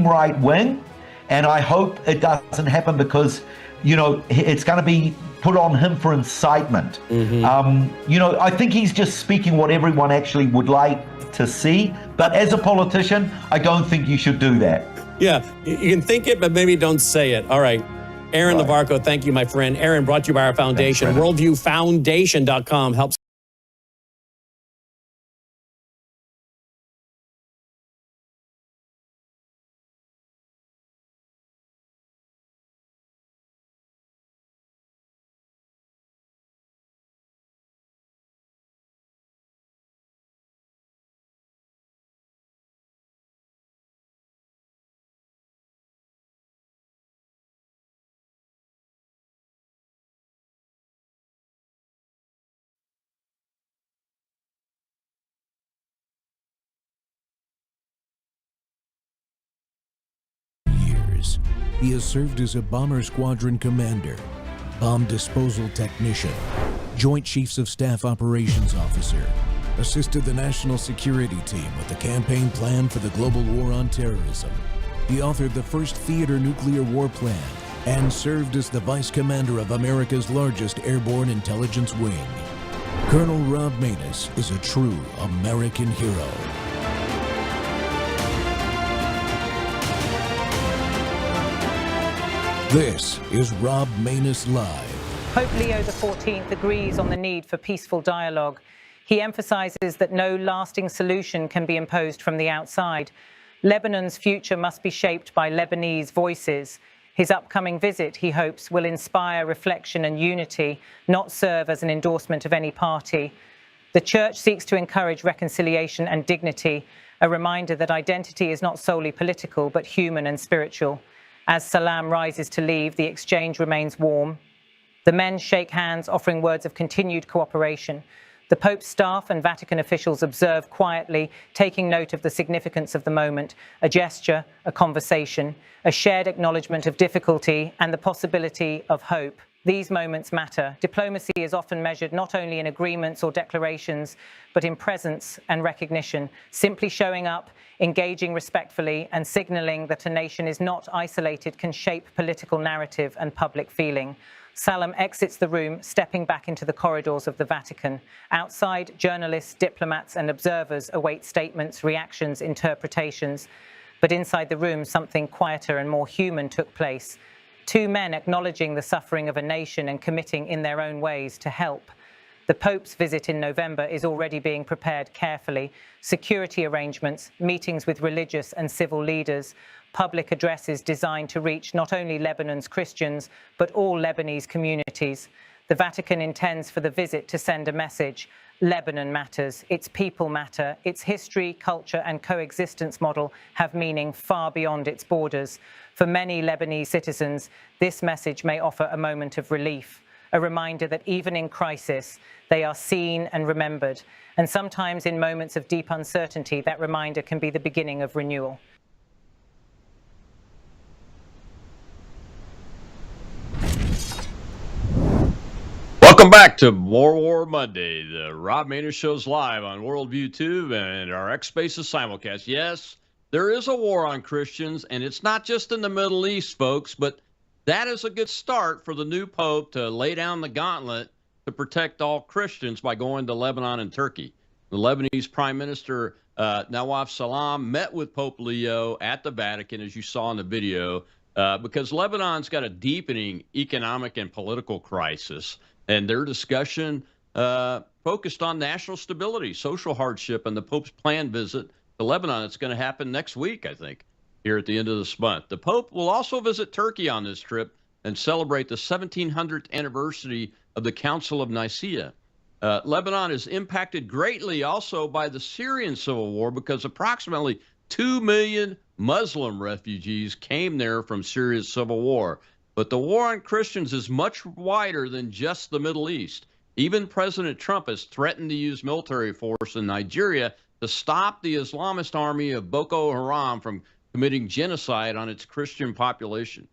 extreme right wing, and I hope it doesn't happen because, it's going to be put on him for incitement. I think he's just speaking what everyone actually would like to see. But as a politician, I don't think you should do that. Yeah, you can think it, but maybe don't say it. All right. Aaron Lavarco, thank you, my friend. Aaron, brought to you by our foundation. Thanks, WorldviewFoundation.com helps. He has served as a bomber squadron commander, bomb disposal technician, Joint Chiefs of Staff operations officer, assisted the national security team with the campaign plan for the global war on terrorism. He authored the first theater nuclear war plan and served as the vice commander of America's largest airborne intelligence wing. Colonel Rob Maness is a true American hero. This is Rob Maness Live. Pope Leo XIV agrees on the need for peaceful dialogue. He emphasizes that no lasting solution can be imposed from the outside. Lebanon's future must be shaped by Lebanese voices. His upcoming visit, he hopes, will inspire reflection and unity, not serve as an endorsement of any party. The Church seeks to encourage reconciliation and dignity, a reminder that identity is not solely political, but human and spiritual. As Salam rises to leave, the exchange remains warm. The men shake hands, offering words of continued cooperation. The Pope's staff and Vatican officials observe quietly, taking note of the significance of the moment, a gesture, a conversation, a shared acknowledgement of difficulty and the possibility of hope. These moments matter. Diplomacy is often measured not only in agreements or declarations, but in presence and recognition, simply showing up, engaging respectfully, and signaling that a nation is not isolated can shape political narrative and public feeling. Salam exits the room, stepping back into the corridors of the Vatican. Outside, journalists, diplomats, and observers await statements, reactions, interpretations. But inside the room, something quieter and more human took place. Two men acknowledging the suffering of a nation and committing in their own ways to help. The Pope's visit in November is already being prepared carefully. Security arrangements, meetings with religious and civil leaders, public addresses designed to reach not only Lebanon's Christians, but all Lebanese communities. The Vatican intends for the visit to send a message. Lebanon matters, its people matter, its history, culture, and coexistence model have meaning far beyond its borders. For many Lebanese citizens, this message may offer a moment of relief, a reminder that even in crisis, they are seen and remembered. And sometimes in moments of deep uncertainty, that reminder can be the beginning of renewal. Welcome back to War Monday. The Rob Maness Show's live on Worldview Tube and our X Spaces simulcast. Yes, there is a war on Christians, and it's not just in the Middle East, folks, but that is a good start for the new Pope to lay down the gauntlet to protect all Christians by going to Lebanon and Turkey. The Lebanese Prime Minister Nawaf Salam met with Pope Leo at the Vatican, as you saw in the video, because Lebanon's got a deepening economic and political crisis. And their discussion focused on national stability, social hardship, and the Pope's planned visit to Lebanon. It's going to happen next week, I think, here at the end of this month. The Pope will also visit Turkey on this trip and celebrate the 1700th anniversary of the Council of Nicaea. Lebanon is impacted greatly also by the Syrian civil war because approximately 2 million Muslim refugees came there from Syria's civil war. But the war on Christians is much wider than just the Middle East. Even President Trump has threatened to use military force in Nigeria to stop the Islamist army of Boko Haram from committing genocide on its Christian population.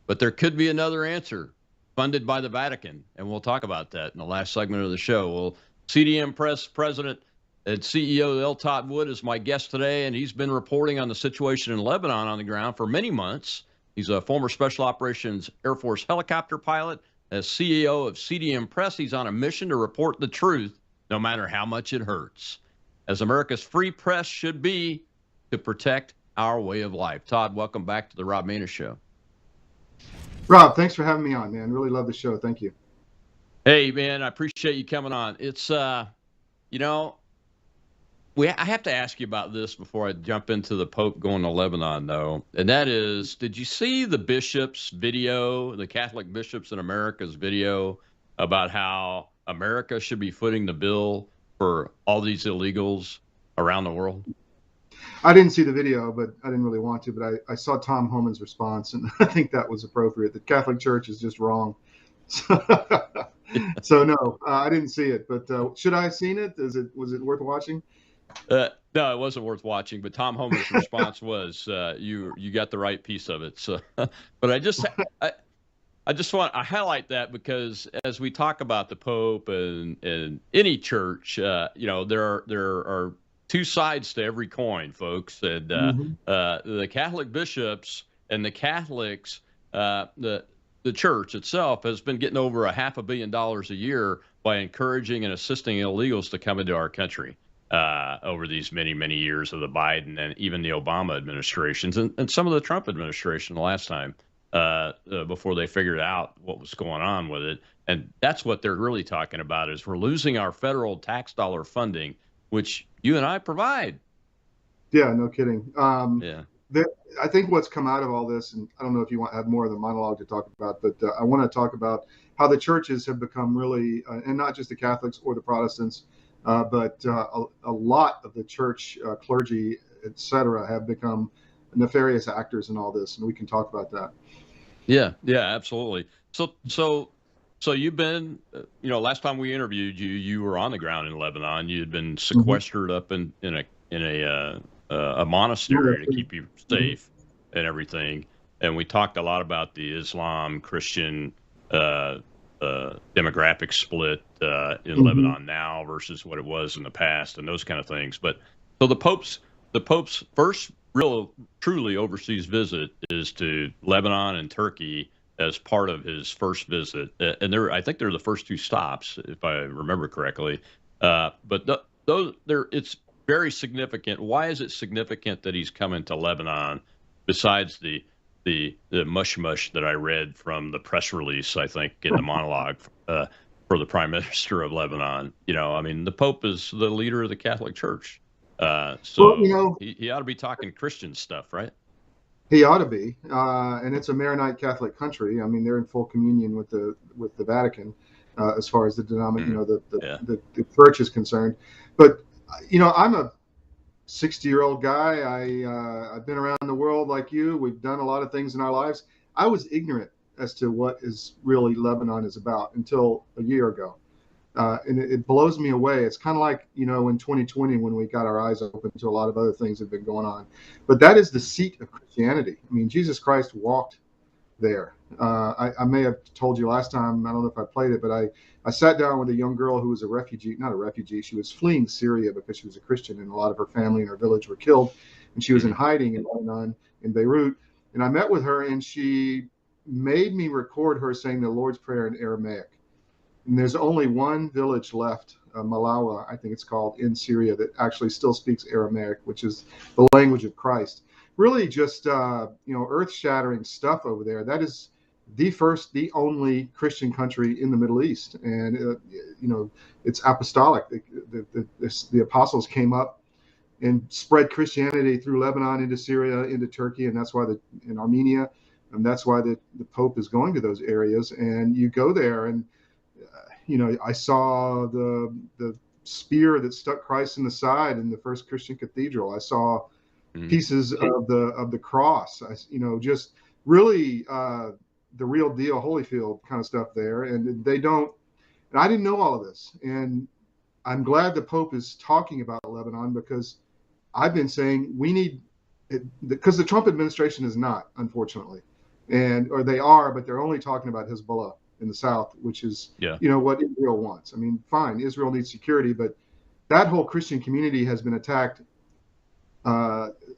But there could be another answer funded by the Vatican, and we'll talk about that in the last segment of the show. Well, CDM Press President And CEO L. Todd Wood is my guest today, and he's been reporting on the situation in Lebanon on the ground for many months. He's a former Special Operations Air Force helicopter pilot. As CEO of CDM Press, he's on a mission to report the truth, no matter how much it hurts, as America's free press should be, to protect our way of life. Todd, welcome back to the Rob Maness Show. Rob, thanks for having me on, man. Really love the show. Thank you. Hey, man, I appreciate you coming on. It's, you know, I have to ask you about this before I jump into the Pope going to Lebanon, though. And that is, did you see the bishops' video, the Catholic bishops in America's video about how America should be footing the bill for all these illegals around the world? I didn't see the video, but I didn't really want to. But I saw Tom Homan's response, and I think that was appropriate. The Catholic Church is just wrong. So no, I didn't see it. But should I have seen it? Was it worth watching? No, it wasn't worth watching. But Tom Homan's response was, "You got the right piece of it." So, but I just want to highlight that because as we talk about the Pope and any church, you know, there are two sides to every coin, folks. And the Catholic bishops and the Catholics, the church itself has been getting over $500 million a year by encouraging and assisting illegals to come into our country over these many years of the Biden and even the Obama administrations and some of the Trump administration the last time before they figured out what was going on with it. And that's what they're really talking about is we're losing our federal tax dollar funding, which you and I provide. Yeah, no kidding. Yeah. I think what's come out of all this, and I don't know if you want to have more of the monologue to talk about, but I want to talk about how the churches have become really, and not just the Catholics or the Protestants, but a lot of the church clergy, et cetera, have become nefarious actors in all this, and we can talk about that. Yeah, absolutely. So you've been, you know, last time we interviewed you, you were on the ground in Lebanon. You had been sequestered up in a monastery to keep you safe and everything. And we talked a lot about the Islam Christian demographic split in Lebanon now versus what it was in the past and those kind of things. But so the Pope's first real truly overseas visit is to Lebanon and Turkey as part of his first visit. And I think they're the first two stops, if I remember correctly. But it's very significant. Why is it significant that he's coming to Lebanon besides the mush that I read from the press release, I think, in the monologue for the Prime Minister of Lebanon? You know, I mean, the Pope is the leader of the Catholic Church. So well, you know, he ought to be talking Christian stuff, right? He ought to be. And it's a Maronite Catholic country. I mean, they're in full communion with the Vatican as far as the denomination, you know, the church is concerned. But you know, I'm a 60-year-old guy. I've been around the world like you. We've done a lot of things in our lives. I was ignorant as to what is really Lebanon is about until a year ago. And it blows me away. It's kind of like, you know, in 2020 when we got our eyes open to a lot of other things that have been going on. But that is the seat of Christianity. I mean, Jesus Christ walked there. I may have told you last time, I don't know if I played it, but I sat down with a young girl who was a refugee, not a refugee, she was fleeing Syria because she was a Christian and a lot of her family and her village were killed. And she was in hiding in Lebanon, in Beirut. And I met with her and she made me record her saying the Lord's Prayer in Aramaic. And there's only one village left, Malawa, I think it's called, in Syria that actually still speaks Aramaic, which is the language of Christ. Really just, you know, earth-shattering stuff over there. That is the only Christian country in the Middle East. And, you know, it's apostolic. The apostles came up and spread Christianity through Lebanon into Syria, into Turkey, and that's why in Armenia, and that's why the Pope is going to those areas. And you go there and, you know, I saw the spear that stuck Christ in the side in the first Christian cathedral. I saw pieces of the cross. You know, just really the real deal, Holyfield kind of stuff there. And they don't. And I didn't know all of this. And I'm glad the Pope is talking about Lebanon because I've been saying we need it, because the Trump administration is not, unfortunately, or they are, but they're only talking about Hezbollah in the south, which is, you know, what Israel wants. I mean, fine, Israel needs security, but that whole Christian community has been attacked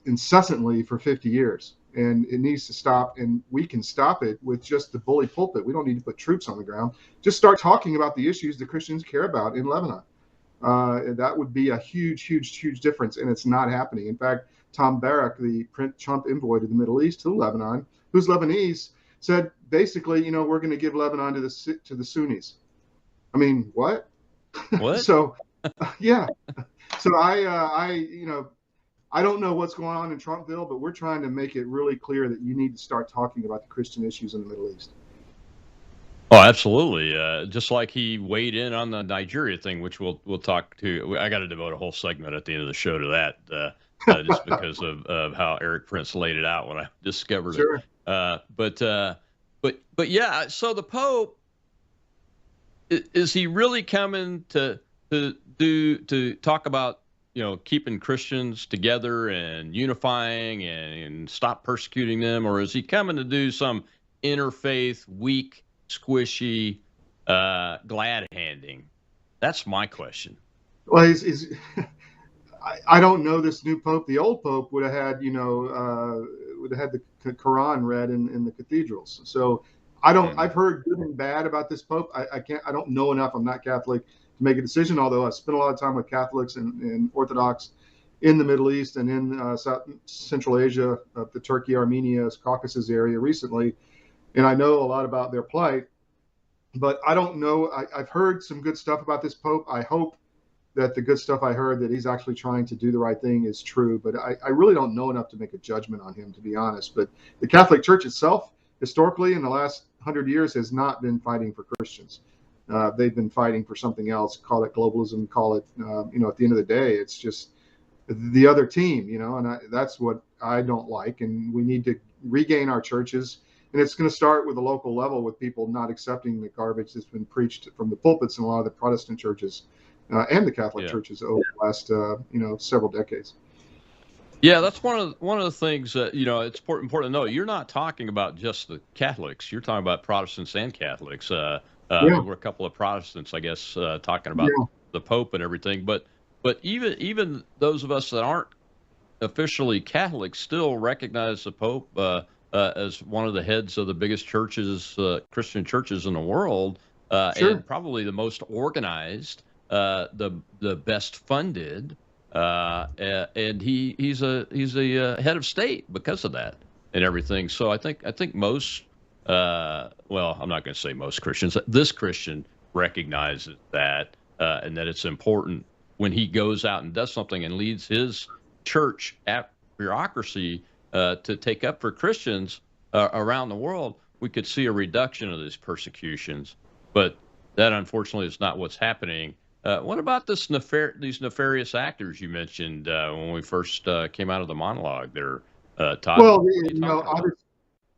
incessantly for 50 years. And it needs to stop, and we can stop it with just the bully pulpit. We don't need to put troops on the ground. Just start talking about the issues that Christians care about in Lebanon. That would be a huge, huge, huge difference, and it's not happening. In fact, Tom Barrack, the Trump envoy to the Middle East, to Lebanon, who's Lebanese, said basically, you know, we're going to give Lebanon to the Sunnis. I mean, what? What? So, yeah. So I don't know what's going on in Trumpville, but we're trying to make it really clear that you need to start talking about the Christian issues in the Middle East. Oh, absolutely. Just like he weighed in on the Nigeria thing, which we'll talk to. I got to devote a whole segment at the end of the show to that, just because of how Eric Prince laid it out when I discovered Sure. it. But yeah. So the Pope, is he really coming to talk about, you know, keeping Christians together and unifying and stop persecuting them, or is he coming to do some interfaith, weak, squishy, glad handing? That's my question. Well, I don't know this new Pope. The old Pope would have had, would have had the Quran read in the cathedrals. So I don't. I've heard good and bad about this Pope. I can't. I don't know enough. I'm not Catholic to make a decision. Although I spent a lot of time with Catholics and Orthodox in the Middle East and in South Central Asia, the Turkey, Armenia, Caucasus area recently, and I know a lot about their plight. But I don't know. I've heard some good stuff about this Pope. I hope that the good stuff I heard, that he's actually trying to do the right thing, is true. But I really don't know enough to make a judgment on him, to be honest. But the Catholic Church itself, historically, in the last 100 years, has not been fighting for Christians. They've been fighting for something else. Call it globalism. Call it, at the end of the day, it's just the other team, and that's what I don't like. And we need to regain our churches. And it's going to start with the local level, with people not accepting the garbage that's been preached from the pulpits in a lot of the Protestant churches and the Catholic churches over the last, several decades. Yeah, that's one of the things that, it's important to know. You're not talking about just the Catholics. You're talking about Protestants and Catholics. We're a couple of Protestants, I guess, talking about the Pope and everything. But even those of us that aren't officially Catholics still recognize the Pope as one of the heads of the biggest churches, Christian churches in the world, and probably the most organized, the best funded, and he's a head of state because of that and everything. So I think most, I'm not going to say most Christians. This Christian recognizes that, and that it's important when he goes out and does something and leads his church bureaucracy to take up for Christians around the world. We could see a reduction of these persecutions, but that unfortunately is not what's happening. What about these nefarious actors you mentioned when we first came out of the monologue there, Todd? Well,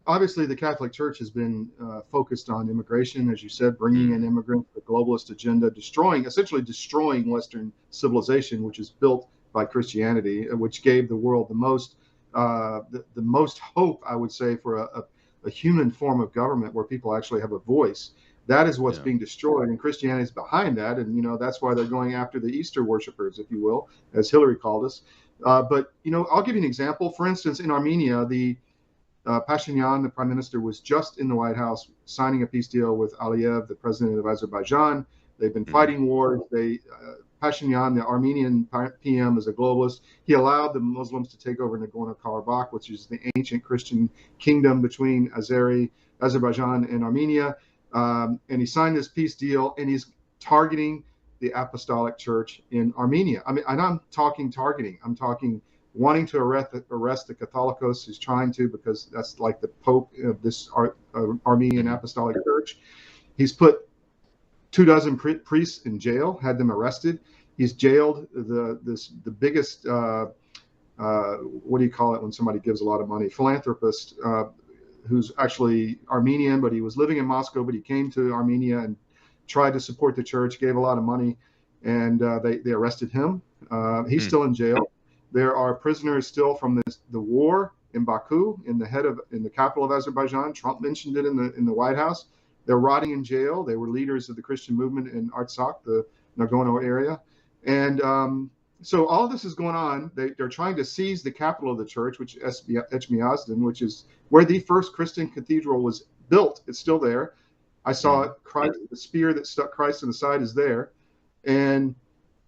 obviously the Catholic Church has been focused on immigration, as you said, bringing in immigrants, the globalist agenda, essentially destroying Western civilization, which is built by Christianity, which gave the world the most hope, I would say, for a human form of government where people actually have a voice. That is what's being destroyed, and Christianity is behind that, and that's why they're going after the Easter worshipers, if you will, as Hillary called us. But I'll give you an example. For instance, in Armenia, the Pashinyan, the prime minister, was just in the White House signing a peace deal with Aliyev, the president of Azerbaijan. They've been fighting wars. Pashinyan, the Armenian PM, is a globalist. He allowed the Muslims to take over Nagorno-Karabakh, which is the ancient Christian kingdom between Azerbaijan and Armenia. And he signed this peace deal, and he's targeting the Apostolic Church in Armenia. I mean, and I'm talking targeting. I'm talking wanting to arrest the Catholicos. He's trying to, because that's like the Pope of this Armenian Apostolic Church. He's put 24 priests in jail, had them arrested. He's jailed the biggest what do you call it when somebody gives a lot of money? Philanthropist, who's actually Armenian, but he was living in Moscow, but he came to Armenia and tried to support the church, gave a lot of money, and they arrested him. He's still in jail. There are prisoners still from the war in Baku, in the capital of Azerbaijan. Trump mentioned it in the White House. They're rotting in jail. They were leaders of the Christian movement in Artsakh, the Nagorno area. And so all this is going on. They're trying to seize the capital of the church, which is Echmiadzin, which is where the first Christian cathedral was built. It's still there. I saw it. Christ, the spear that stuck Christ in the side is there. And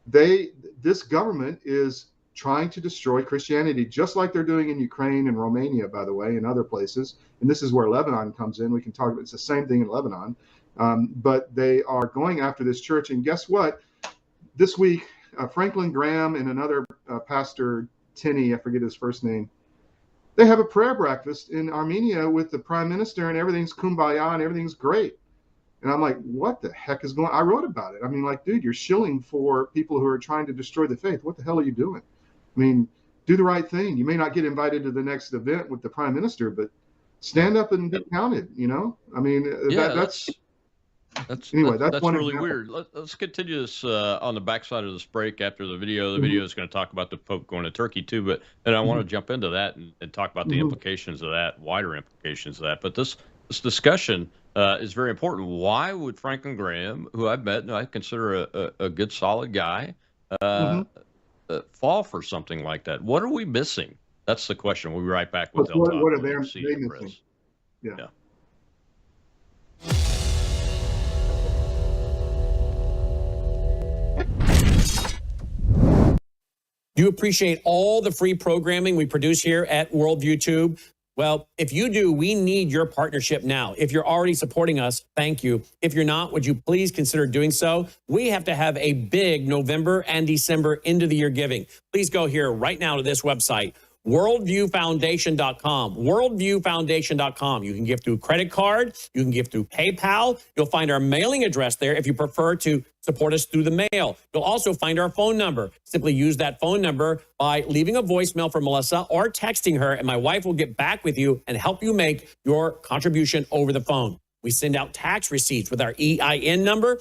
this government is trying to destroy Christianity, just like they're doing in Ukraine and Romania, by the way, and other places. And this is where Lebanon comes in. We can talk about it's the same thing in Lebanon. But they are going after this church. And guess what? This week, Franklin Graham and another pastor, Tinney, I forget his first name, they have a prayer breakfast in Armenia with the prime minister, and everything's kumbaya and everything's great. And I'm like, what the heck is going on? I wrote about it. I mean, like, dude, you're shilling for people who are trying to destroy the faith. What the hell are you doing? I mean, do the right thing. You may not get invited to the next event with the prime minister, but stand up and be counted, you know? I mean, that's anyway, that's one really example. weird. Let's continue this on the backside of this break after the video. The video is going to talk about the Pope going to Turkey too, but and I want to jump into that and talk about the implications of that, wider implications of that. But this discussion is very important. Why would Franklin Graham, who I've met and I consider a good, solid guy, fall for something like that? What are we missing? That's the question. We'll be right back with What are they missing? Yeah. Do you appreciate all the free programming we produce here at Worldview Tube? Well, if you do, we need your partnership now. If you're already supporting us, thank you. If you're not, would you please consider doing so? We have to have a big November and December end of the year giving. Please go here right now to this website, worldviewfoundation.com, worldviewfoundation.com. You can give through credit card. You can give through PayPal. You'll find our mailing address there if you prefer to support us through the mail. You'll also find our phone number. Simply use that phone number by leaving a voicemail for Melissa or texting her, and my wife will get back with you and help you make your contribution over the phone. We send out tax receipts with our EIN number,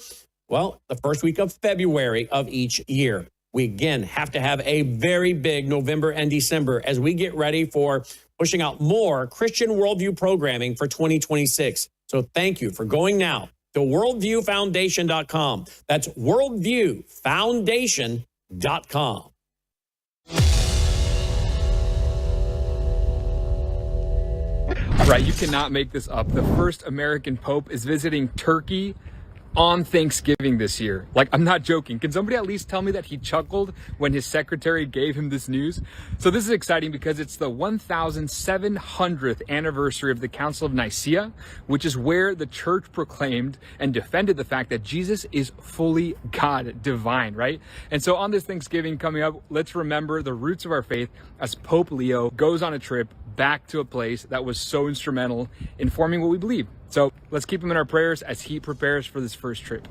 well, the first week of February of each year. We, again, have to have a very big November and December as we get ready for pushing out more Christian worldview programming for 2026. So thank you for going now to worldviewfoundation.com. That's worldviewfoundation.com. Right, you cannot make this up. The first American Pope is visiting Turkey on Thanksgiving this year. Like, I'm not joking. Can somebody at least tell me that he chuckled when his secretary gave him this news? So this is exciting because it's the 1700th anniversary of the Council of Nicaea, which is where the church proclaimed and defended the fact that Jesus is fully God, divine, right? And so on this Thanksgiving coming up, let's remember the roots of our faith as Pope Leo goes on a trip back to a place that was so instrumental in forming what we believe. So let's keep him in our prayers as he prepares for this first trip.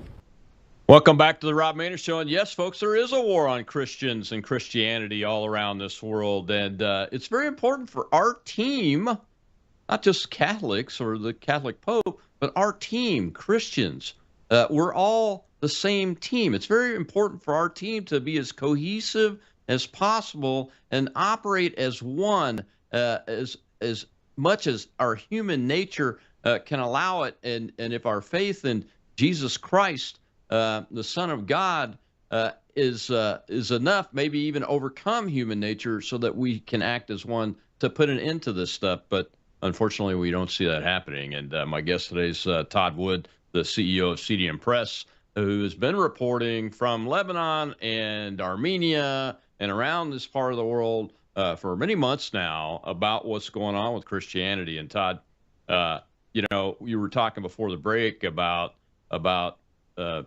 Welcome back to the Rob Maness Show. And yes, folks, there is a war on Christians and Christianity all around this world. And it's very important for our team, not just Catholics or the Catholic Pope, but our team, Christians. We're all the same team. It's very important for our team to be as cohesive as possible and operate as one, as much as our human nature can allow it, and if our faith in Jesus Christ, the Son of God, is enough, maybe even overcome human nature, so that we can act as one to put an end to this stuff. But unfortunately, we don't see that happening. And my guest today is Todd Wood, the CEO of CDM Press, who has been reporting from Lebanon and Armenia and around this part of the world for many months now about what's going on with Christianity. And Todd, you know, you were talking before the break about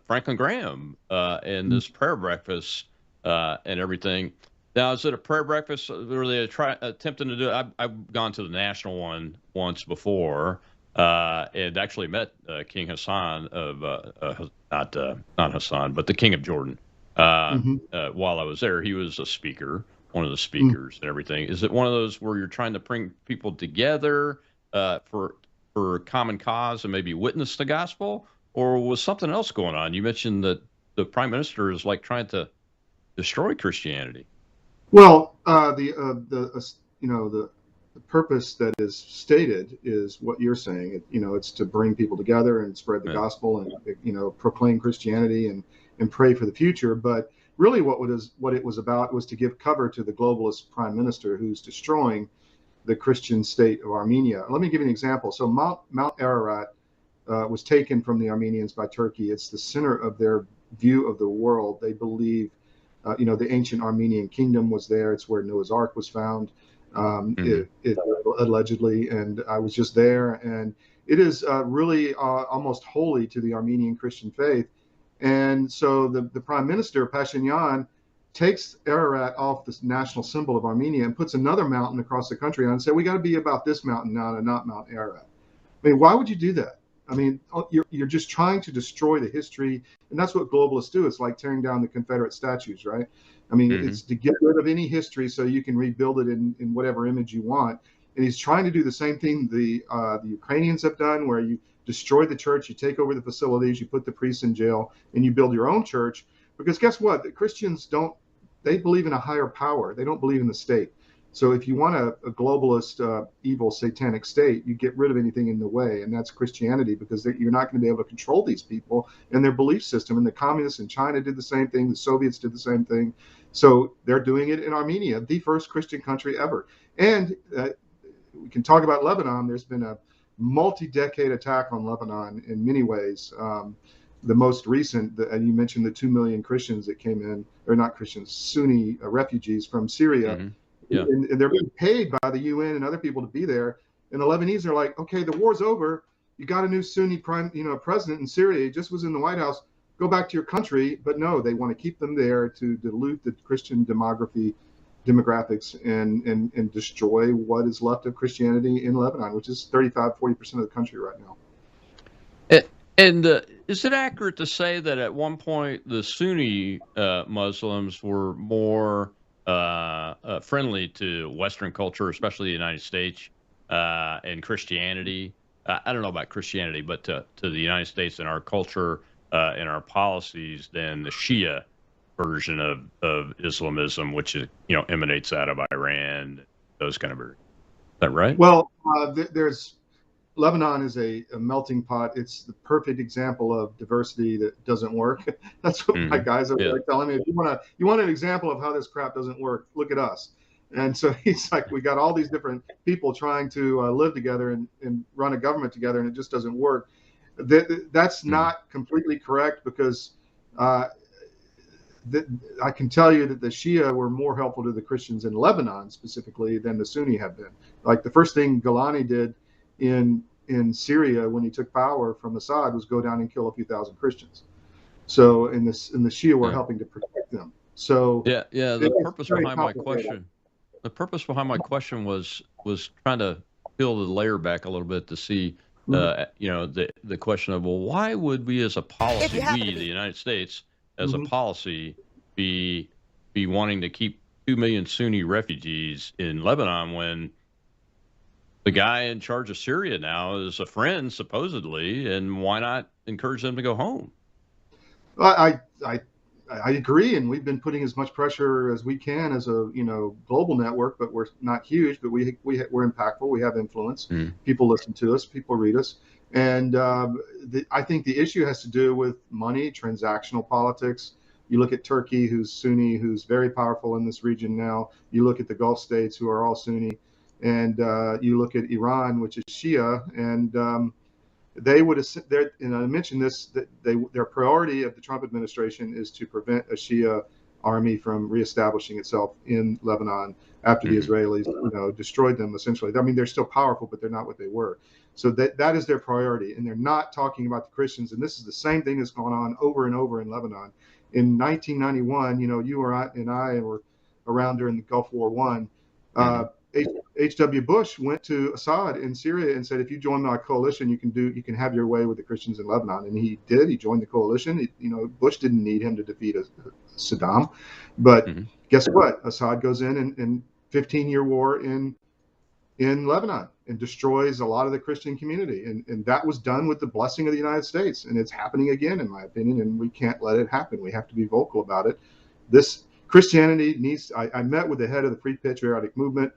Franklin Graham and this prayer breakfast and everything. Now, is it a prayer breakfast? Were they attempting to do it? I've gone to the national one once before and actually met King Hassan of not Hassan, but the King of Jordan. While I was there, he was a speaker, one of the speakers and everything. Is it one of those where you're trying to bring people together for a common cause and maybe witness the gospel, or was something else going on? You mentioned that the prime minister is like trying to destroy Christianity. Well, the purpose that is stated is what you're saying. It's to bring people together and spread the gospel and proclaim Christianity and pray for the future. But really what it was about was to give cover to the globalist prime minister who's destroying the Christian state of Armenia. Let me give you an example. So Mount Ararat was taken from the Armenians by Turkey. It's the center of their view of the world. They believe, the ancient Armenian kingdom was there. It's where Noah's Ark was found, it allegedly. And I was just there, and it is really almost holy to the Armenian Christian faith. And so the prime minister, Pashinyan, takes Ararat off the national symbol of Armenia and puts another mountain across the country on and said, we got to be about this mountain now and not Mount Ararat. I mean, why would you do that? I mean, you're just trying to destroy the history, and that's what globalists do. It's like tearing down the Confederate statues, right? I mean, it's to get rid of any history so you can rebuild it in whatever image you want. And he's trying to do the same thing the Ukrainians have done, where you destroy the church, you take over the facilities, you put the priests in jail, and you build your own church. Because guess what? The Christians they believe in a higher power. They don't believe in the state. So if you want a globalist, evil, satanic state, you get rid of anything in the way, and that's Christianity, because you're not going to be able to control these people and their belief system. And the communists in China did the same thing. The Soviets did the same thing. So they're doing it in Armenia, the first Christian country ever. And we can talk about Lebanon. There's been a multi-decade attack on Lebanon in many ways. The most recent, and you mentioned the 2 million Christians that came in, or not Christians, Sunni refugees from Syria. Yeah. And they're being paid by the UN and other people to be there. And the Lebanese are like, okay, the war's over. You got a new Sunni president in Syria. He just was in the White House. Go back to your country. But no, they want to keep them there to dilute the Christian demographics and destroy what is left of Christianity in Lebanon, which is 35-40% of the country right now. And is it accurate to say that at one point the Sunni Muslims were more friendly to Western culture, especially the United States, and Christianity? I don't know about Christianity, but to the United States and our culture and our policies than the Shia version of Islamism, which is, emanates out of Iran, those kind of areas. Is that right? Well, Lebanon is a melting pot. It's the perfect example of diversity that doesn't work. That's what my guys are like telling me. If you want an example of how this crap doesn't work, look at us. And so he's like, we got all these different people trying to live together and run a government together, and it just doesn't work. That's not completely correct, because I can tell you that the Shia were more helpful to the Christians in Lebanon specifically than the Sunni have been. Like the first thing Golani did in Syria when he took power from Assad was go down and kill a few thousand Christians. So and the Shia were helping to protect them. So the purpose behind my question was trying to peel the layer back a little bit to see the question of, well, why would we as a policy, the United States as a policy, be wanting to keep 2 million Sunni refugees in Lebanon when the guy in charge of Syria now is a friend, supposedly, and why not encourage them to go home? I agree, and we've been putting as much pressure as we can as a global network, but we're not huge, but we're impactful. We have influence. People listen to us. People read us, and I think the issue has to do with money, transactional politics. You look at Turkey, who's Sunni, who's very powerful in this region now. You look at the Gulf states, who are all Sunni. And you look at Iran, which is Shia, and they would, and I mentioned this, that their priority of the Trump administration is to prevent a Shia army from reestablishing itself in Lebanon after the Israelis, destroyed them essentially. I mean, they're still powerful, but they're not what they were. So that is their priority, and they're not talking about the Christians. And this is the same thing that's gone on over and over in Lebanon. In 1991, you and I were around during the Gulf War I. H.W. Bush went to Assad in Syria and said, if you join my coalition, you can have your way with the Christians in Lebanon. And he did. He joined the coalition. Bush didn't need him to defeat Saddam. But guess what? Assad goes in and 15-year war in Lebanon and destroys a lot of the Christian community. And that was done with the blessing of the United States. And it's happening again, in my opinion, and we can't let it happen. We have to be vocal about it. This Christianity needs, I met with the head of the Free Patriotic Movement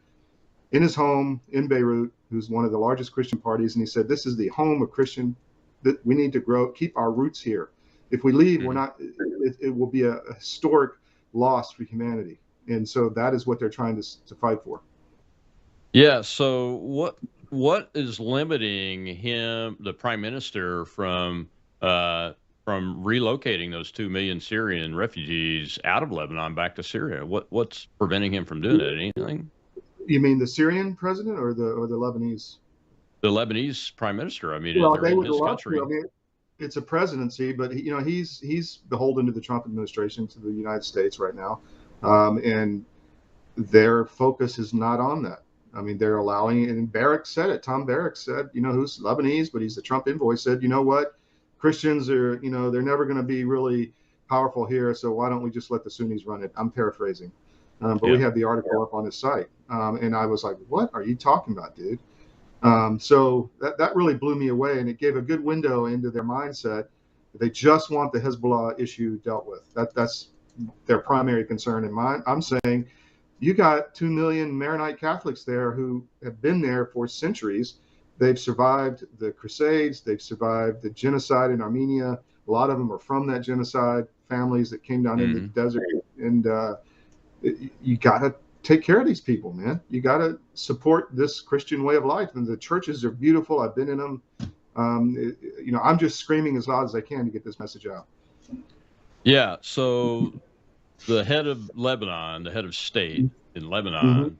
in his home in Beirut, who's one of the largest Christian parties. And he said, this is the home of Christian, that we need to grow, keep our roots here. If we leave, we're not, it will be a historic lost for humanity. And so that is what they're trying to fight for. Yeah. So what is limiting him, the prime minister, from relocating those 2 million Syrian refugees out of Lebanon back to Syria? What's preventing him from doing that? Anything? You mean the Syrian president or the Lebanese? The Lebanese prime minister. I mean, Well, they're they in would his love country. to. I mean, it's a presidency, but he's beholden to the Trump administration, to the United States right now, and their focus is not on that. I mean, they're allowing, and Barrack said it. Tom Barrack said, who's Lebanese, but he's the Trump envoy, said, you know what, Christians are, they're never going to be really powerful here, so why don't we just let the Sunnis run it? I'm paraphrasing, but we have the article up on his site, and I was like, what are you talking about, dude? So that really blew me away, and it gave a good window into their mindset. They just want the Hezbollah issue dealt with. That's their primary concern. And mine, I'm saying, you got 2 million Maronite Catholics there who have been there for centuries. They've survived the Crusades. They've survived the genocide in Armenia. A lot of them are from that genocide, families that came down in the desert. And you got to take care of these people, man. You got to support this Christian way of life. And the churches are beautiful. I've been in them. I'm just screaming as loud as I can to get this message out. Yeah. So the head of Lebanon, the head of state in Lebanon,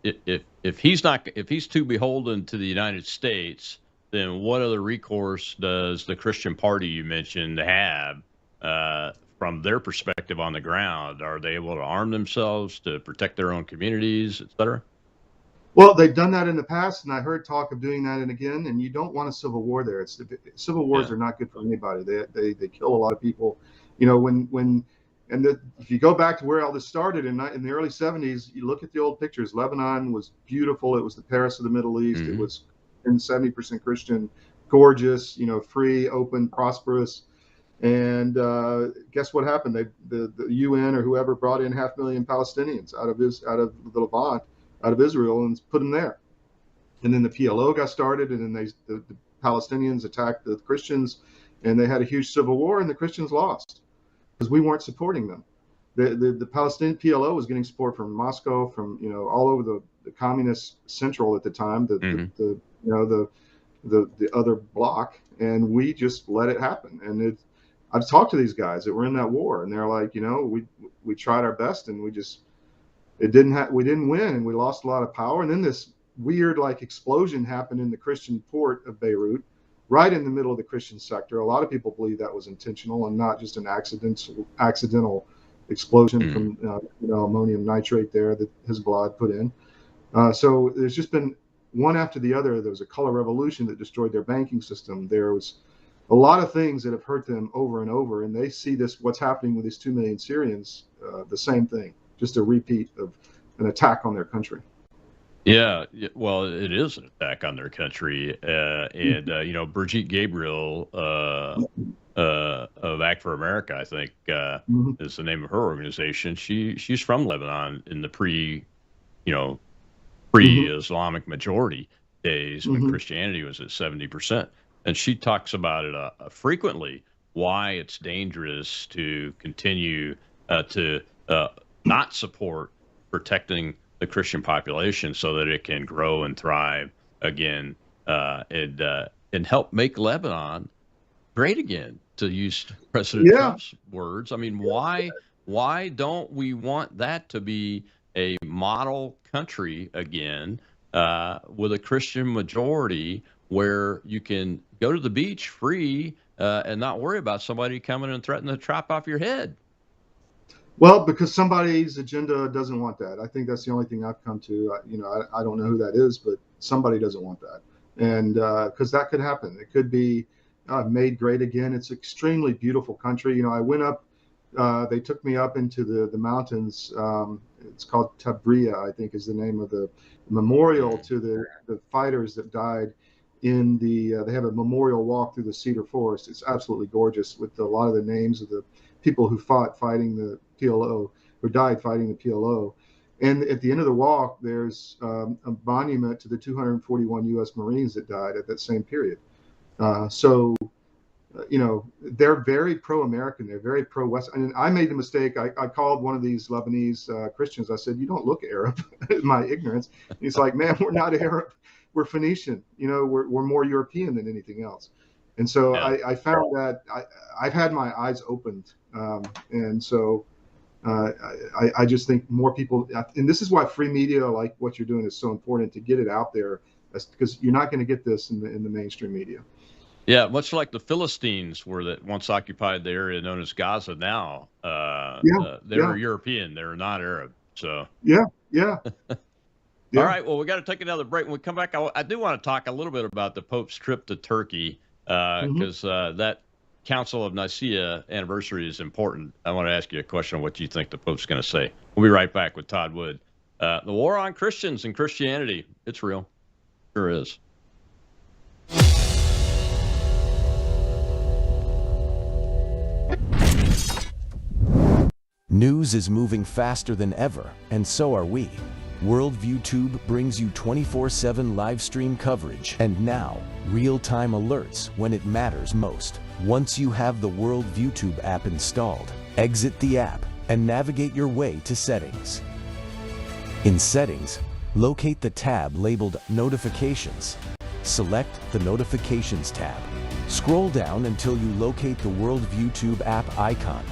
if he's too beholden to the United States, then what other recourse does the Christian party you mentioned have from their perspective on the ground? Are they able to arm themselves to protect their own communities, et cetera? Well, they've done that in the past, and I heard talk of doing that again. And you don't want a civil war there. Civil wars are not good for anybody. They kill a lot of people. If you go back to where all this started in the early 70s, you look at the old pictures. Lebanon was beautiful. It was the Paris of the Middle East. It was 70% Christian, gorgeous, free, open, prosperous. And guess what happened? The UN or whoever brought in 500,000 Palestinians out of the Levant, out of Israel, and put them there. And then the PLO got started, and then the Palestinians attacked the Christians, and they had a huge civil war, and the Christians lost because we weren't supporting them. The Palestinian PLO was getting support from Moscow, from all over the communist central at the time, the other bloc, and we just let it happen. And I've talked to these guys that were in that war, and they're like, we tried our best, and we didn't win, and we lost a lot of power. And then this weird explosion happened in the Christian port of Beirut, right in the middle of the Christian sector. A lot of people believe that was intentional and not just an accidental explosion from ammonium nitrate there that Hezbollah had put in. So there's just been one after the other. There was a color revolution that destroyed their banking system. There was a lot of things that have hurt them over and over, and they see what's happening with these 2 million Syrians, the same thing. Just a repeat of an attack on their country. Yeah, well, it is an attack on their country, and Brigitte Gabriel of Act for America, I think, is the name of her organization. She's from Lebanon in the pre-Islamic majority days when Christianity was at 70%, and she talks about it frequently. Why it's dangerous to continue to not support protecting the Christian population so that it can grow and thrive again, and help make Lebanon great again, to use President Trump's words. I mean, why don't we want that to be a model country again, with a Christian majority where you can go to the beach free and not worry about somebody coming and threatening to chop off your head? Well, because somebody's agenda doesn't want that. I think that's the only thing I've come to. I don't know who that is, but somebody doesn't want that. And because that could happen. It could be made great again. It's an extremely beautiful country. I went up, they took me up into the mountains. It's called Tabriya, I think is the name of the memorial to the fighters that died in they have a memorial walk through the cedar forest. It's absolutely gorgeous, with a lot of the names of the people who fighting the PLO, or died fighting the PLO. And at the end of the walk, there's a monument to the 241 U.S. Marines that died at that same period. So they're very pro-American. They're very pro-West. And I made the mistake. I called one of these Lebanese Christians. I said, "You don't look Arab," in my ignorance. He's like, "Man, we're not Arab. We're Phoenician. We're more European than anything else." And so I found that I've had my eyes opened. And so I just think more people, and this is why free media, like what you're doing, is so important, to get it out there, because you're not going to get this in the mainstream media. Yeah, much like the Philistines were that once occupied the area known as Gaza now. They're European. They're not Arab. So yeah. All right. Well, we got to take another break. When we come back, I do want to talk a little bit about the Pope's trip to Turkey, because that Council of Nicaea anniversary is important. I want to ask you a question on what you think the Pope's going to say. We'll be right back with Todd Wood. The war on Christians and Christianity, it's real. Sure is. News is moving faster than ever, and so are we. Worldview Tube brings you 24/7 live stream coverage and now real-time alerts when it matters most. Once you have the Worldview Tube app installed, exit the app and navigate your way to Settings. In Settings, locate the tab labeled Notifications. Select the Notifications tab. Scroll down until you locate the Worldview Tube app icon.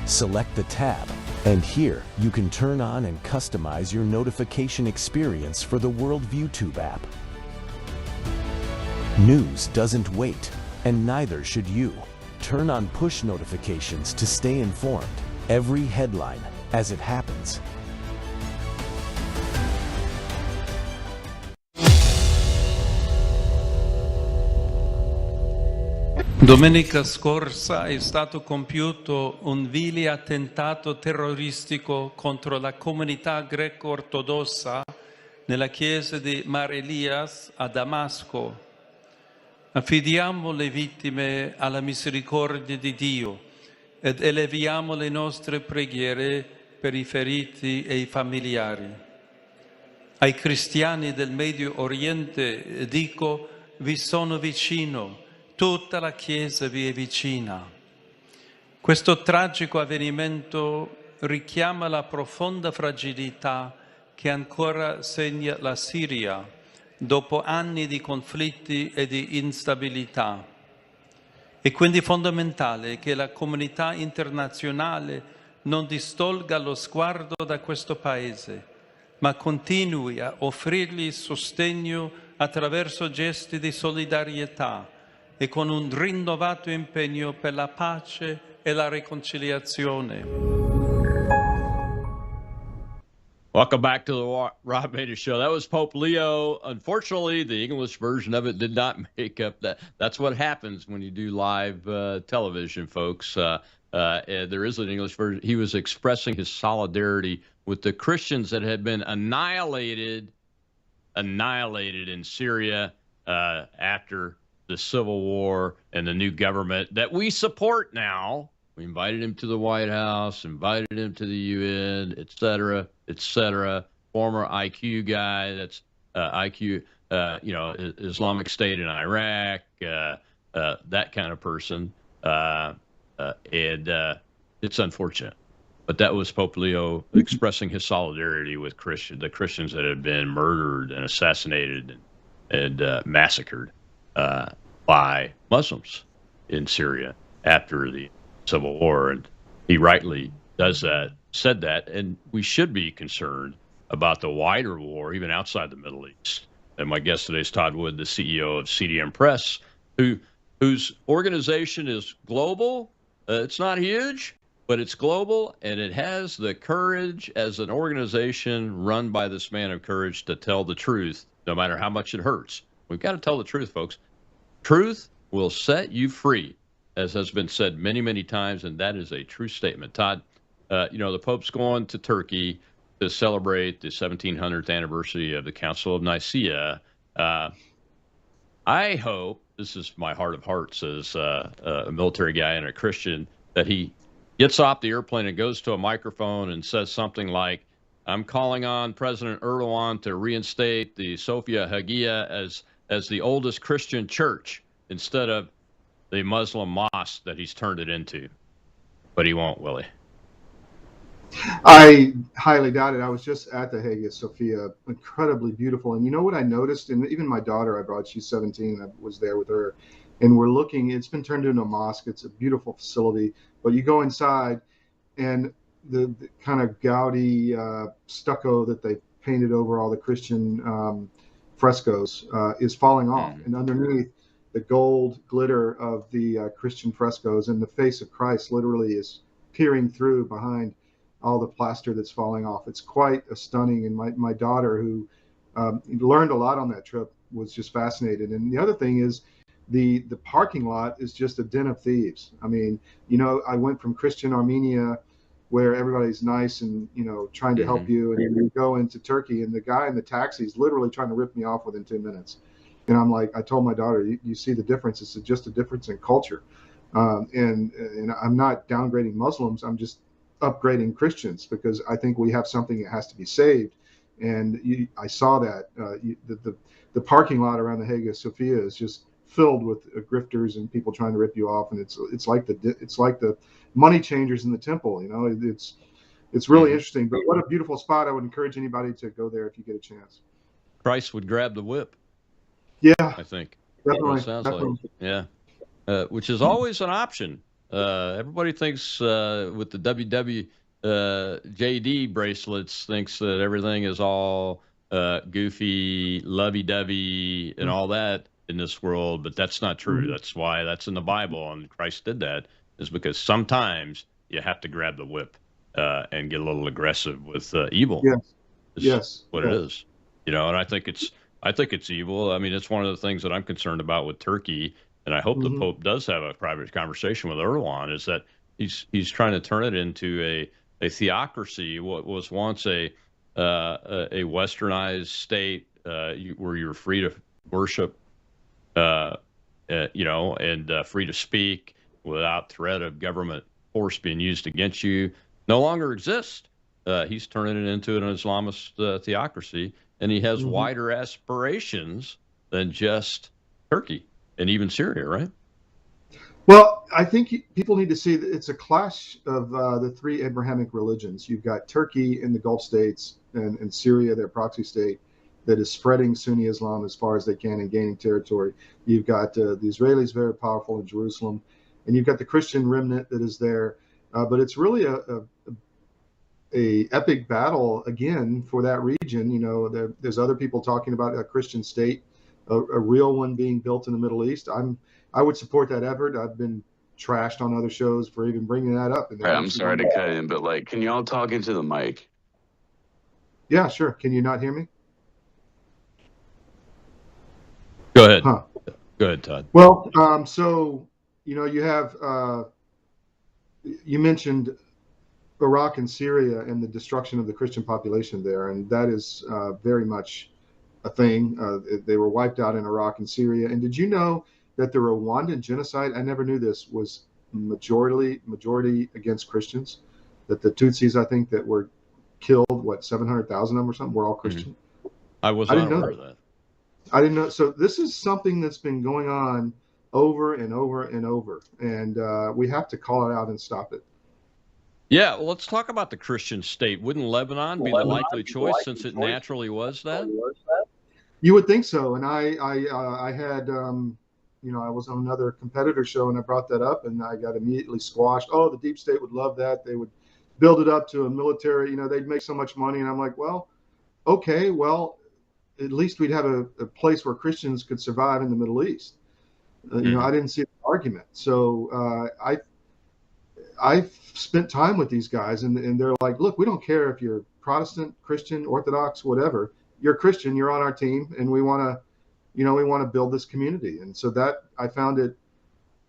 Select the tab, and here you can turn on and customize your notification experience for the Worldview Tube app. News doesn't wait, and neither should you. Turn on push notifications to stay informed. Every headline as it happens. Domenica scorsa è stato compiuto un vile attentato terroristico contro la comunità greco-ortodossa nella chiesa di Mar Elias a Damasco. Affidiamo le vittime alla misericordia di Dio ed eleviamo le nostre preghiere per i feriti e i familiari. Ai cristiani del Medio Oriente dico: vi sono vicino. Tutta la Chiesa vi è vicina. Questo tragico avvenimento richiama la profonda fragilità che ancora segna la Siria dopo anni di conflitti e di instabilità. È quindi fondamentale che la comunità internazionale non distolga lo sguardo da questo Paese, ma continui a offrirgli sostegno attraverso gesti di solidarietà e con un rinnovato impegno per la pace e la riconciliazione. Welcome back to the Rob Maness Show. That was Pope Leo. Unfortunately, the English version of it did not make up that. That's what happens when you do live television, folks. There is an English version. He was expressing his solidarity with the Christians that had been annihilated in Syria after the Civil War and the new government that we support now. We invited him to the White House, invited him to the UN, et cetera, et cetera. Former IQ guy, that's IQ, Islamic State in Iraq, that kind of person. It's unfortunate. But that was Pope Leo expressing his solidarity with the Christians that had been murdered and assassinated and massacred by Muslims in Syria after the Civil War. And he rightly said that, and we should be concerned about the wider war, even outside the Middle East. And my guest today is Todd Wood, the CEO of CDM Press, whose organization is global. It's not huge, but it's global, and it has the courage as an organization run by this man of courage to tell the truth, no matter how much it hurts. We've got to tell the truth, folks. Truth will set you free, as has been said many, many times, and that is a true statement. Todd, the Pope's going to Turkey to celebrate the 1700th anniversary of the Council of Nicaea. I hope, this is my heart of hearts as a military guy and a Christian, that he gets off the airplane and goes to a microphone and says something like, I'm calling on President Erdogan to reinstate the Sophia Hagia as the oldest Christian church, instead of the Muslim mosque that he's turned it into, but he won't, will he? I highly doubt it. I was just at the Hagia Sophia, incredibly beautiful. And you know what I noticed? And even my daughter, I brought, she's 17, I was there with her, and we're looking, it's been turned into a mosque. It's a beautiful facility, but you go inside and the kind of gaudy stucco that they painted over all the Christian frescoes is falling off. And underneath, the gold glitter of the Christian frescoes and the face of Christ literally is peering through behind all the plaster that's falling off. It's quite a stunning. And my daughter, who learned a lot on that trip, was just fascinated. And the other thing is the parking lot is just a den of thieves. I mean, you know, I went from Christian Armenia, where everybody's nice and, you know, trying to help you, and you go into Turkey, and the guy in the taxi is literally trying to rip me off within 10 minutes. And I'm like, I told my daughter, you see the difference. It's just a difference in culture. And I'm not downgrading Muslims. I'm just upgrading Christians, because I think we have something that has to be saved. And I saw that the parking lot around the Hagia Sophia is just filled with grifters and people trying to rip you off. And it's like the money changers in the temple. You know, it's really interesting. But what a beautiful spot! I would encourage anybody to go there if you get a chance. Christ would grab the whip. Yeah, I think. definitely. Sounds Definitely. like, yeah, which is always an option. Everybody thinks with the WWJD bracelets, thinks that everything is all goofy, lovey-dovey, and all that in this world, but that's not true. That's why that's in the Bible, and Christ did that, is because sometimes you have to grab the whip and get a little aggressive with evil. Yes. What it is, you know. And I think it's evil. I mean, it's one of the things that I'm concerned about with Turkey. And I hope the Pope does have a private conversation with Erdogan, is that he's trying to turn it into a theocracy, what was once a westernized state where you're free to worship, you know, and free to speak without threat of government force being used against you, no longer exists. He's turning it into an Islamist theocracy, and he has wider aspirations than just Turkey. And even Syria, right? Well, I think people need to see that it's a clash of the three Abrahamic religions. You've got Turkey in the Gulf states and Syria, their proxy state, that is spreading Sunni Islam as far as they can and gaining territory. You've got the Israelis very powerful in Jerusalem, and you've got the Christian remnant that is there. But it's really a epic battle again for that region. You know, there's other people talking about a Christian state, a real one being built in the Middle East. I would support that effort. I've been trashed on other shows for even bringing that up. And I'm sorry to cut in, but like, can y'all talk into the mic? Yeah, sure. Can you not hear me? Go ahead. Go ahead, Todd. Well, so, you know, you have, you mentioned Iraq and Syria and the destruction of the Christian population there. And that is very much a thing. They were wiped out in Iraq and Syria. And did you know that the Rwandan genocide, I never knew this, was majority against Christians? That the Tutsis, I think, that were killed, 700,000 of them or something, were all Christian? I didn't know that. I didn't know. So this is something that's been going on over and over and over. And we have to call it out and stop it. Yeah, well, let's talk about the Christian state. Wouldn't Lebanon be the likely choice since it naturally was that? You would think so. And I had, you know, I was on another competitor show and I brought that up and I got immediately squashed. Oh, the deep state would love that. They would build it up to a military, you know, they'd make so much money. And I'm like, well, okay, well, at least we'd have a place where Christians could survive in the Middle East. You know, I didn't see the argument. So I've spent time with these guys and they're like, look, we don't care if you're Protestant, Christian, Orthodox, whatever. You're Christian, you're on our team, and we want to, you know, we want to build this community. And so that I found it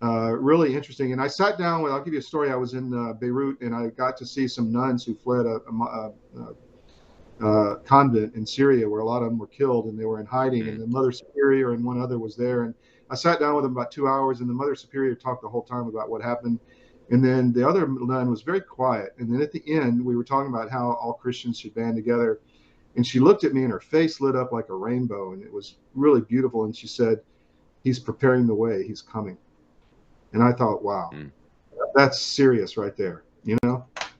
really interesting. And I sat down with, I'll give you a story. I was in Beirut and I got to see some nuns who fled a convent in Syria where a lot of them were killed and they were in hiding. And the Mother Superior and one other was there. And I sat down with them about 2 hours and the Mother Superior talked the whole time about what happened. And then the other nun was very quiet. And then at the end, we were talking about how all Christians should band together. And she looked at me and her face lit up like a rainbow. And it was really beautiful. And she said, he's preparing the way. He's coming. And I thought, wow, that's serious right there,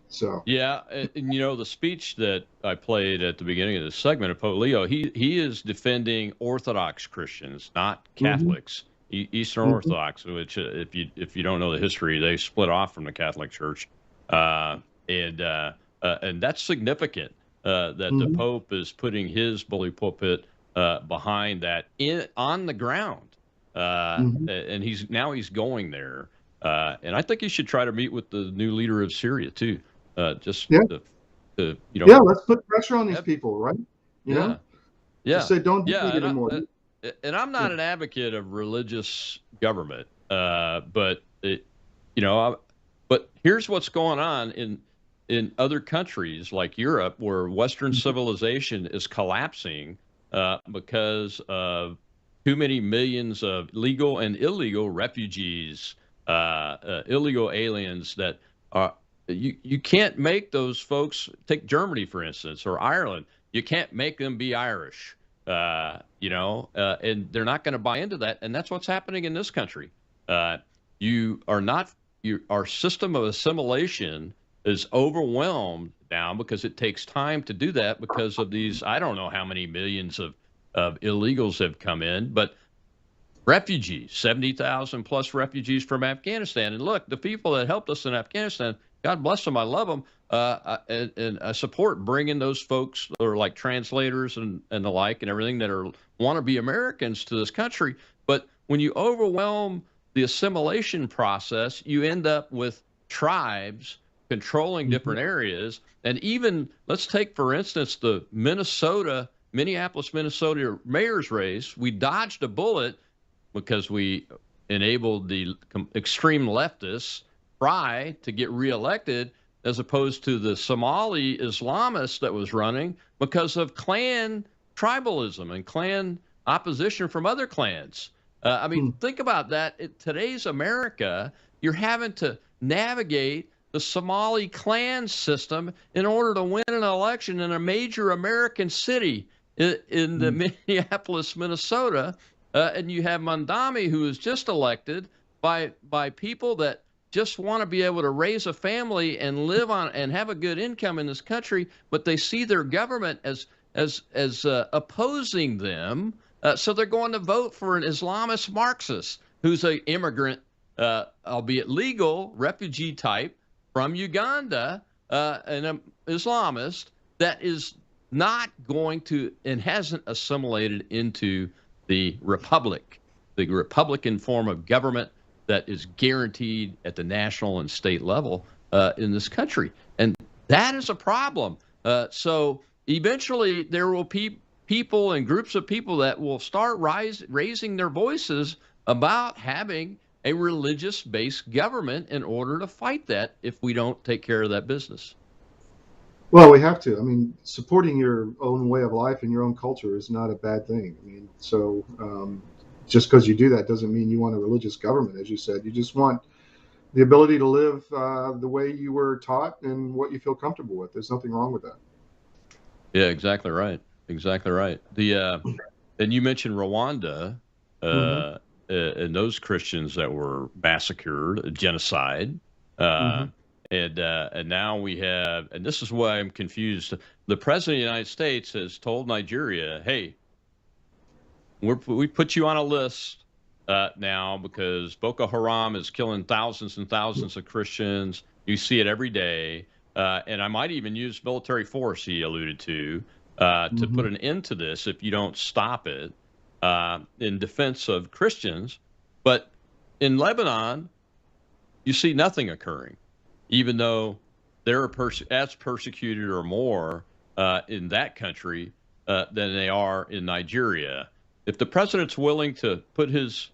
So yeah, and the speech that I played at the beginning of this segment of Pope Leo, he is defending Orthodox Christians, not hmm Catholics, Eastern hmm Orthodox, which if you don't know the history, they split off from the Catholic Church, and that's significant that the hmm Pope is putting his bully pulpit behind that on the ground, hmm and he's going there, and I think he should try to meet with the new leader of Syria too. Just yeah, yeah. Let's put pressure on these have, people, right? yeah, Just yeah, say, don't do yeah, it anymore. and I'm Yeah. not an advocate of religious government, but but here's what's going on in other countries like Europe, where Western civilization is collapsing because of too many millions of legal and illegal refugees, illegal aliens that are. You can't make those folks, take Germany for instance, or Ireland. You can't make them be Irish, and they're not going to buy into that. And that's what's happening in this country. You are not. Our system of assimilation is overwhelmed now because it takes time to do that because of these. I don't know how many millions of illegals have come in, but refugees, 70,000 plus refugees from Afghanistan. And look, the people that helped us in Afghanistan, God bless them, I love them, and I support bringing those folks that are like translators and the like and everything that want to be Americans to this country. But when you overwhelm the assimilation process, you end up with tribes controlling different areas. And even, let's take, for instance, the Minneapolis, Minnesota mayor's race. We dodged a bullet because we enabled the extreme leftists, Fry, to get reelected, as opposed to the Somali Islamist that was running because of clan tribalism and clan opposition from other clans. Think about that. In today's America, you're having to navigate the Somali clan system in order to win an election in a major American city in the Minneapolis, Minnesota. And you have Mandami, who was just elected by people that just want to be able to raise a family and live on and have a good income in this country, but they see their government as opposing them, so they're going to vote for an Islamist Marxist who's an immigrant, albeit legal, refugee type from Uganda, an Islamist that is not going to and hasn't assimilated into the republic, the Republican form of government that is guaranteed at the national and state level in this country. And that is a problem. So eventually there will be people and groups of people that will start raising their voices about having a religious-based government in order to fight that if we don't take care of that business. Well, we have to. Supporting your own way of life and your own culture is not a bad thing. Just because you do that doesn't mean you want a religious government, as you said. You just want the ability to live the way you were taught and what you feel comfortable with. There's nothing wrong with that. Yeah, exactly right. Exactly right. And you mentioned Rwanda and those Christians that were massacred, genocide. And now we have, and this is why I'm confused. The president of the United States has told Nigeria, hey, we put you on a list now because Boko Haram is killing thousands and thousands of Christians. You see it every day. And I might even use military force, he alluded to put an end to this if you don't stop it in defense of Christians. But in Lebanon, you see nothing occurring, even though they're as persecuted or more in that country than they are in Nigeria. If the president's willing to put his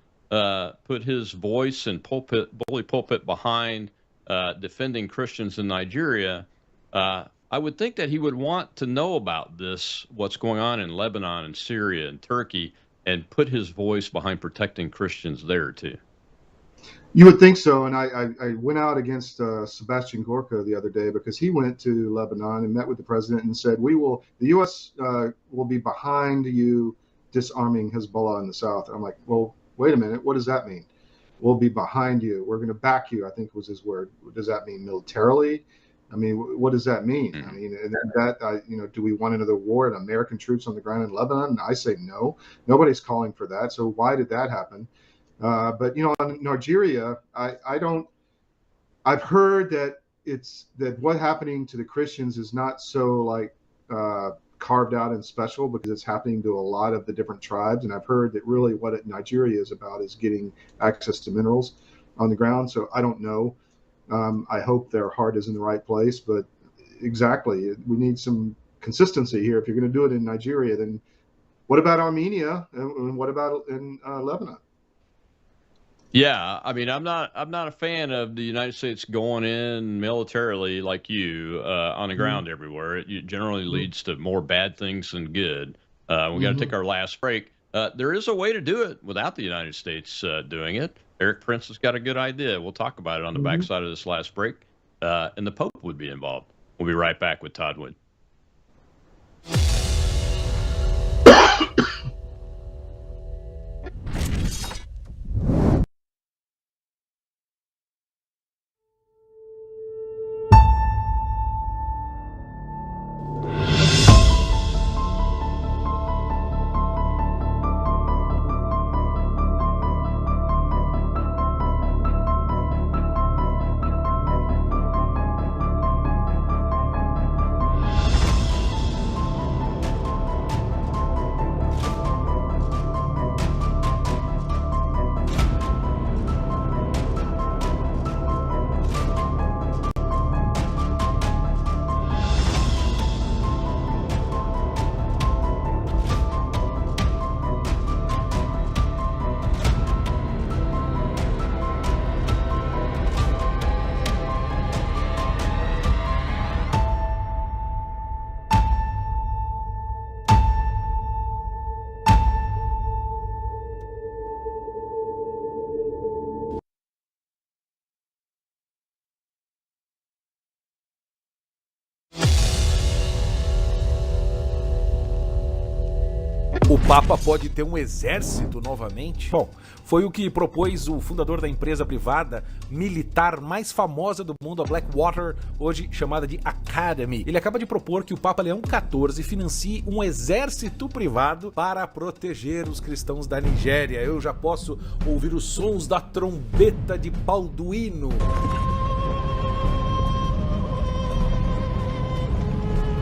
voice and bully pulpit behind defending Christians in Nigeria, I would think that he would want to know about this, what's going on in Lebanon and Syria and Turkey, and put his voice behind protecting Christians there too. You would think so, and I went out against Sebastian Gorka the other day because he went to Lebanon and met with the president and said, the U.S. will be behind you disarming Hezbollah in the south. And I'm like, well, wait a minute, what does that mean? we'll be behind you. We're going to back you, I think was his word. What does that mean militarily? I mean, what does that mean? I mean, and do we want another war and American troops on the ground in Lebanon? I say no. Nobody's calling for that. So why did that happen? But on Nigeria, I've heard that what's happening to the Christians is not so like carved out and special, because it's happening to a lot of the different tribes. And I've heard that really what Nigeria is about is getting access to minerals on the ground. So I don't know. I hope their heart is in the right place, but exactly, we need some consistency here. If you're going to do it in Nigeria, then what about Armenia, and what about in Lebanon? Yeah, I mean, I'm not a fan of the United States going in militarily like you on the ground everywhere. It generally leads to more bad things than good. We got to take our last break. There is a way to do it without the United States doing it. Eric Prince has got a good idea. We'll talk about it on the backside of this last break, and the Pope would be involved. We'll be right back with Todd Wood. O Papa pode ter um exército novamente? Bom, foi o que propôs o fundador da empresa privada militar mais famosa do mundo, a Blackwater, hoje chamada de Academy. Ele acaba de propor que o Papa Leão XIV financie um exército privado para proteger os cristãos da Nigéria. Eu já posso ouvir os sons da trombeta de Balduino.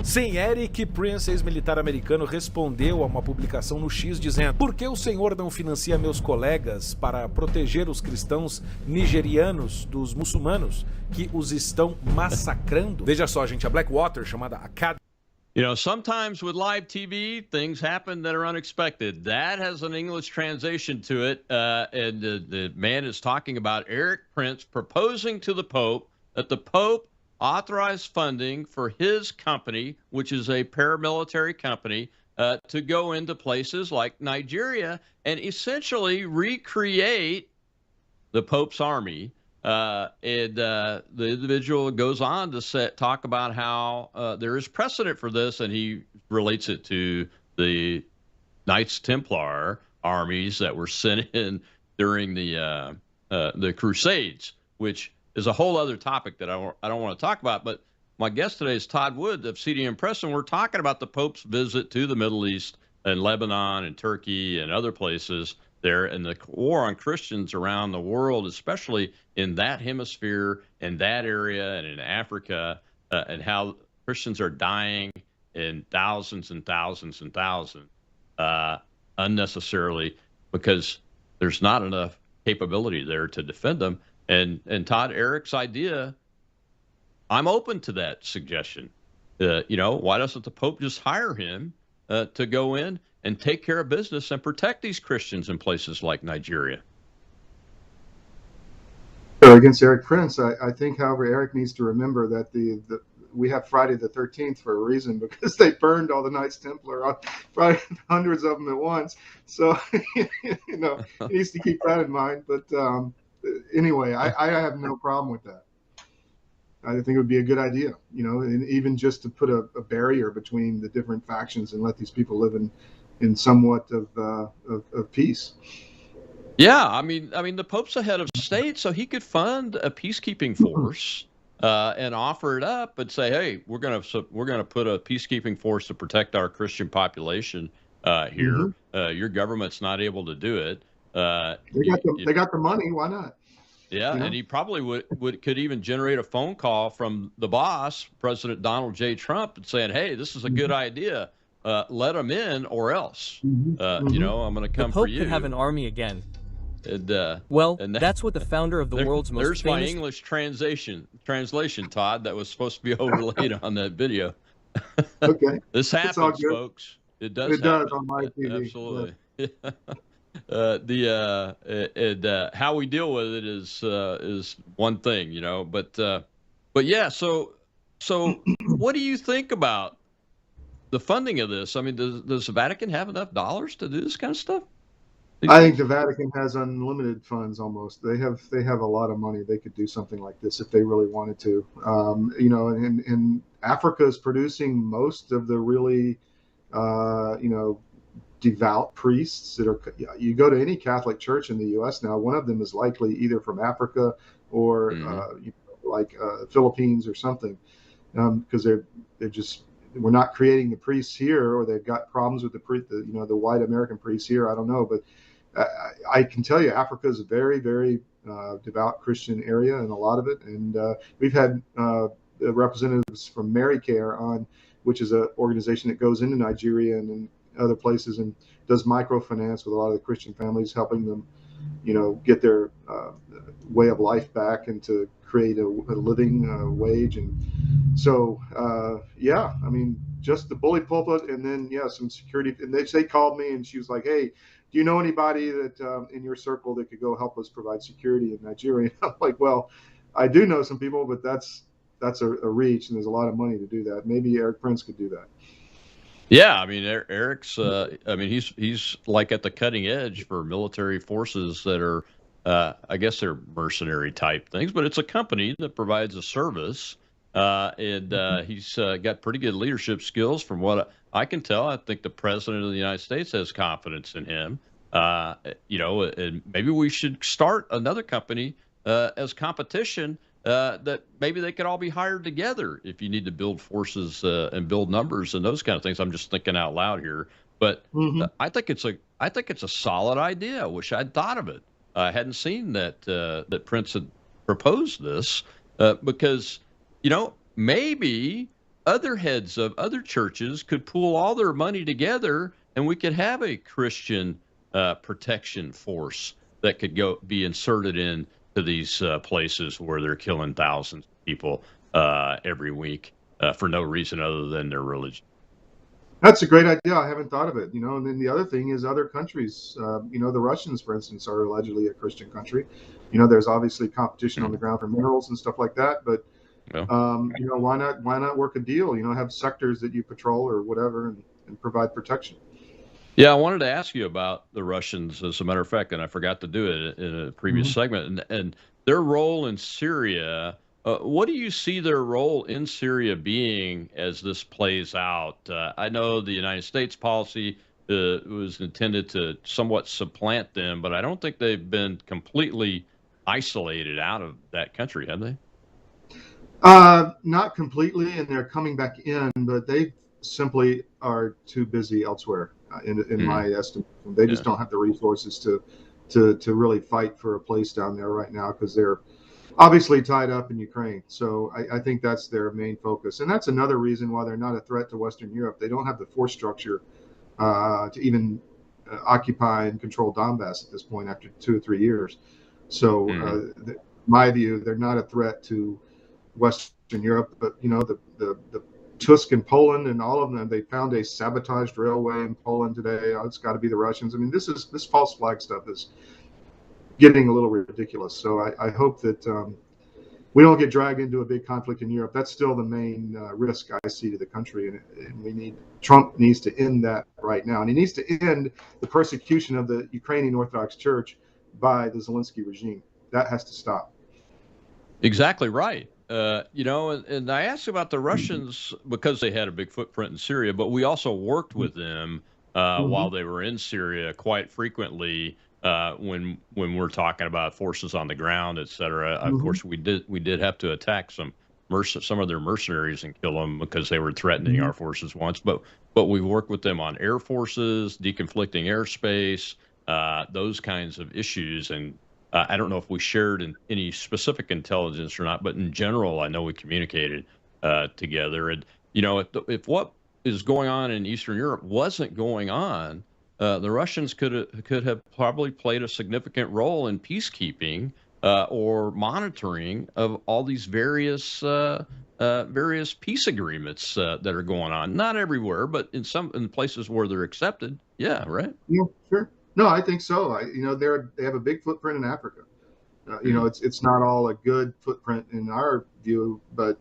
Sim, Eric Prince, ex-militar americano, respondeu a uma publicação no X dizendo: por que o senhor não financia meus colegas para proteger os cristãos nigerianos dos muçulmanos que os estão massacrando? Veja só, gente, a Blackwater, chamada Academy. You know, sometimes with live TV, things happen that are unexpected. That has an English translation to it, and the man is talking about Eric Prince proposing to the Pope that the Pope authorize funding for his company, which is a paramilitary company, to go into places like Nigeria and essentially recreate the Pope's army. And the individual goes on to talk about how there is precedent for this, and he relates it to the Knights Templar armies that were sent in during the Crusades, which is a whole other topic that I don't want to talk about. But my guest today is Todd Wood of CDM Press, and we're talking about the Pope's visit to the Middle East and Lebanon and Turkey and other places there, and the war on Christians around the world, especially in that hemisphere, in that area, and in Africa, and how Christians are dying in thousands and thousands and thousands unnecessarily because there's not enough capability there to defend them. And Todd, Eric's idea, I'm open to that suggestion. Why doesn't the Pope just hire him to go in and take care of business and protect these Christians in places like Nigeria? Against Eric Prince, I think, however, Eric needs to remember that we have Friday the 13th for a reason, because they burned all the Knights Templar on Friday, hundreds of them at once. So, he needs to keep that in mind. But anyway, I have no problem with that. I think it would be a good idea, and even just to put a barrier between the different factions and let these people live in somewhat of peace. Yeah, I mean, the Pope's a head of state, so he could fund a peacekeeping force and offer it up, and say, "Hey, we're gonna put a peacekeeping force to protect our Christian population here. Hmm. Your government's not able to do it. They got the money. Why not? Yeah, You and know. he probably could even generate a phone call from the boss, President Donald J. Trump, and saying, "Hey, this is a good idea. Let them in, or else, Hmm. Hmm. I'm going to The come for Pope could have you." an army again. And Well, and that's what the founder of the world's most there's my famous... English translation, Todd, that was supposed to be overlaid on that video. Okay, This it's all happens, good. folks. It does It does happen. on my TV. Yeah. Absolutely. How we deal with it is one thing, but yeah. So what do you think about the funding of this? I mean, does the Vatican have enough dollars to do this kind of stuff? I think the Vatican has unlimited funds almost. They have a lot of money. They could do something like this if they really wanted to. And Africa is producing most of the really, devout priests that are. You go to any Catholic church in the U.S. now, one of them is likely either from Africa or Philippines or something, because they're just we're not creating the priests here, or they've got problems with the white American priests here. I don't know, but I can tell you, Africa is a very, very devout Christian area, and a lot of it. And we've had representatives from Mary Care on, which is an organization that goes into Nigeria and other places and does microfinance with a lot of the Christian families, helping them, get their way of life back and to create a living wage. And so, yeah, I mean, just the bully pulpit, and then some security. And they called me, and she was like, "Hey, do you know anybody that in your circle that could go help us provide security in Nigeria?" I'm like, "Well, I do know some people, but that's a reach, and there's a lot of money to do that. Maybe Eric Prince could do that." Yeah, I mean, Eric's. I mean, he's like at the cutting edge for military forces that are, I guess they're mercenary type things, but it's a company that provides a service, and he's got pretty good leadership skills, from what I can tell. I think the president of the United States has confidence in him. And maybe we should start another company as competition. That maybe they could all be hired together if you need to build forces and build numbers and those kind of things. I'm just thinking out loud here, but Hmm. I think it's a solid idea. I wish I'd thought of it. I hadn't seen that Prince had proposed this because maybe other heads of other churches could pool all their money together, and we could have a Christian protection force that could be inserted in to these places where they're killing thousands of people every week for no reason other than their religion. That's a great idea. I haven't thought of it. And then the other thing is other countries. The Russians, for instance, are allegedly a Christian country. There's obviously competition on the ground for minerals and stuff like that. But Yeah. why not work a deal? Have sectors that you patrol or whatever, and provide protection. Yeah, I wanted to ask you about the Russians, as a matter of fact, and I forgot to do it in a previous Mhm. segment, and their role in Syria. What do you see their role in Syria being as this plays out? I know the United States policy was intended to somewhat supplant them, but I don't think they've been completely isolated out of that country, have they? Not completely, and they're coming back in, but they simply are too busy elsewhere, in Mm, my estimation. They yeah. just don't have the resources to really fight for a place down there right now, because they're obviously tied up in Ukraine. So I think that's their main focus, and that's another reason why they're not a threat to Western Europe. They don't have the force structure to even occupy and control Donbass at this point after 2 or 3 years. So, Hmm. my view, they're not a threat to Western Europe, but the Tusk in Poland and all of them. They found a sabotaged railway in Poland today. Oh, it's got to be the Russians. I mean, this false flag stuff is getting a little ridiculous. So I hope that we don't get dragged into a big conflict in Europe. That's still the main risk I see to the country, and Trump needs to end that right now, and he needs to end the persecution of the Ukrainian Orthodox Church by the Zelensky regime. That has to stop. Exactly right. And I asked about the Russians because they had a big footprint in Syria, but we also worked with them while Mhm. they were in Syria quite frequently. when we're talking about forces on the ground, et cetera. Of Mm-hmm. course, we did have to attack some of their mercenaries and kill them because they were threatening Mm-hmm. our forces once. But we worked with them on air forces, deconflicting airspace, those kinds of issues. And I don't know if we shared any specific intelligence or not, but in general, I know we communicated together. And if what is going on in Eastern Europe wasn't going on, the Russians could have probably played a significant role in peacekeeping or monitoring of all these various peace agreements that are going on. Not everywhere, but in places where they're accepted. Yeah, right. Yeah, sure. No, I think so. They have a big footprint in Africa. It's not all a good footprint in our view, but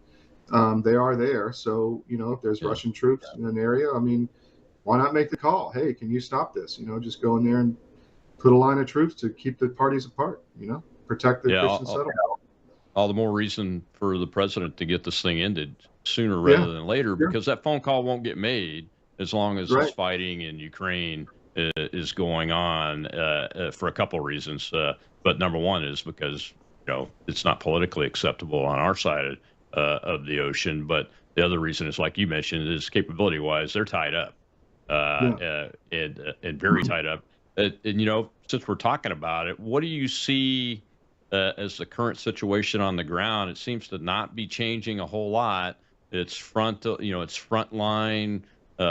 they are there. So, if there's Russian troops in an area, I mean, why not make the call? Hey, can you stop this? Just go in there and put a line of troops to keep the parties apart, protect the Christian settlement. All the more reason for the president to get this thing ended sooner rather than later, because that phone call won't get made as long as this fighting in Ukraine is going on for a couple of reasons. But number one is because it's not politically acceptable on our side of the ocean. But the other reason is, like you mentioned, is capability-wise, they're tied up and very tied up. And since we're talking about it, what do you see as the current situation on the ground? It seems to not be changing a whole lot. It's frontline,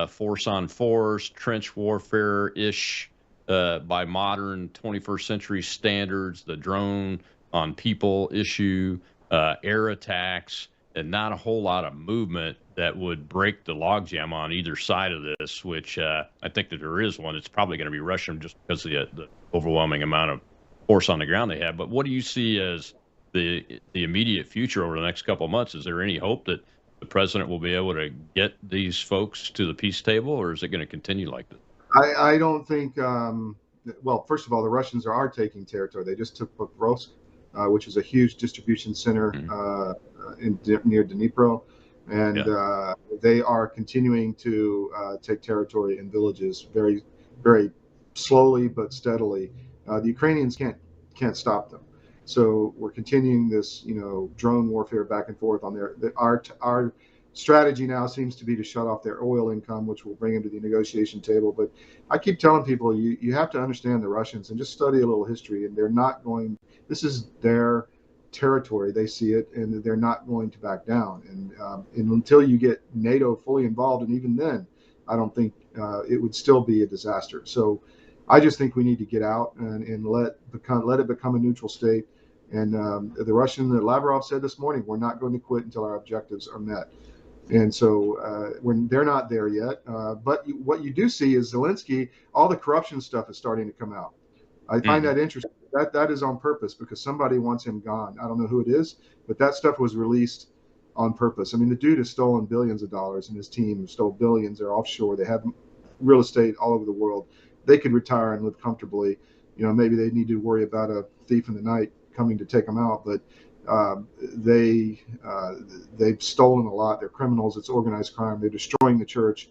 force on force, trench warfare-ish by modern 21st century standards, the drone on people issue, air attacks, and not a whole lot of movement that would break the logjam on either side of this, which I think that there is one. It's probably going to be Russian just because of the overwhelming amount of force on the ground they have. But what do you see as the immediate future over the next couple of months? Is there any hope that the president will be able to get these folks to the peace table, or is it going to continue like this? I don't think. Well, first of all, the Russians are taking territory. They just took Pokrovsk, which is a huge distribution center near Dnipro, and they are continuing to take territory in villages very, very slowly but steadily. The Ukrainians can't stop them. So we're continuing this, drone warfare back and forth on our strategy now seems to be to shut off their oil income, which will bring them to the negotiation table. But I keep telling people, you have to understand the Russians and just study a little history, and they're not going, this is their territory. They see it, and they're not going to back down. And until you get NATO fully involved, and even then, I don't think it would still be a disaster. So I just think we need to get out and let it become a neutral state. And the Lavrov said this morning, we're not going to quit until our objectives are met. And so when they're not there yet, but what you do see is Zelensky, all the corruption stuff is starting to come out. I find that interesting. That is on purpose because somebody wants him gone. I don't know who it is, but that stuff was released on purpose. I mean, the dude has stolen billions of dollars, and his team stole billions. They're offshore. They have real estate all over the world. They could retire and live comfortably. Maybe they need to worry about a thief in the night coming to take them out, but they've stolen a lot. They're criminals. It's organized crime. They're destroying the church.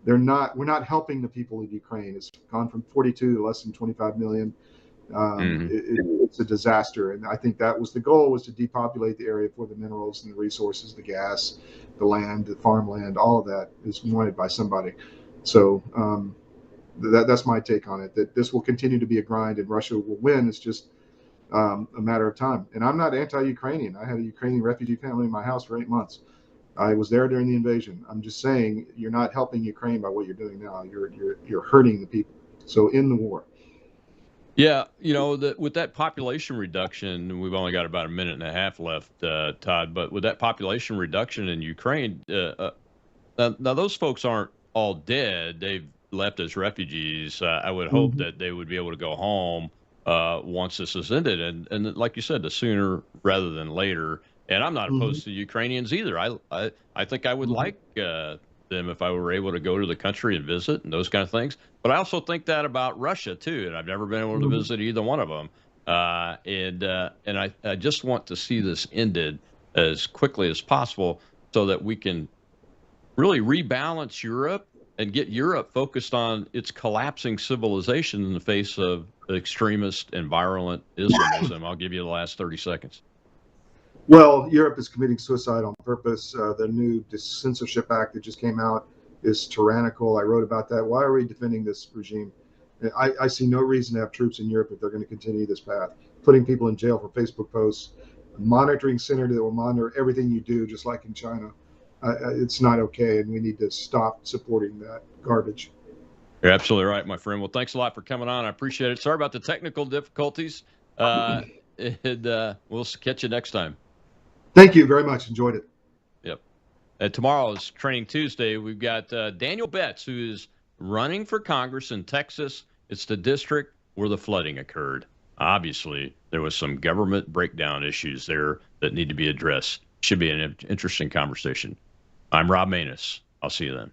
We're not helping the people of Ukraine. It's gone from 42 to less than 25 million. It's a disaster. And I think that was the goal, was to depopulate the area for the minerals and the resources, the gas, the land, the farmland, all of that is wanted by somebody. So that's my take on it, that this will continue to be a grind and Russia will win. It's just a matter of time. And I'm not anti-Ukrainian. I had a Ukrainian refugee family in my house for 8 months. I was there during the invasion. I'm just saying you're not helping Ukraine by what you're doing now. You're hurting the people. So in the war. Yeah, with that population reduction, we've only got about a minute and a half left, Todd. But with that population reduction in Ukraine, now those folks aren't all dead. They've left as refugees. I would hope that they would be able to go home once this is ended, and like you said, the sooner rather than later. And I'm not opposed to Ukrainians either. I think I would like them if I were able to go to the country and visit and those kind of things. But I also think that about Russia too, and I've never been able to visit either one of them. And I just want to see this ended as quickly as possible so that we can really rebalance Europe and get Europe focused on its collapsing civilization in the face of extremist and virulent Islamism? I'll give you the last 30 seconds. Well, Europe is committing suicide on purpose. The new censorship act that just came out is tyrannical. I wrote about that. Why are we defending this regime? I see no reason to have troops in Europe if they're going to continue this path, putting people in jail for Facebook posts, monitoring center that will monitor everything you do, just like in China. It's not okay, and we need to stop supporting that garbage. You're absolutely right, my friend. Well, thanks a lot for coming on. I appreciate it. Sorry about the technical difficulties. We'll catch you next time. Thank you very much. Enjoyed it. Yep. Tomorrow is Training Tuesday. We've got Daniel Betts, who is running for Congress in Texas. It's the district where the flooding occurred. Obviously, there was some government breakdown issues there that need to be addressed. Should be an interesting conversation. I'm Rob Maness. I'll see you then.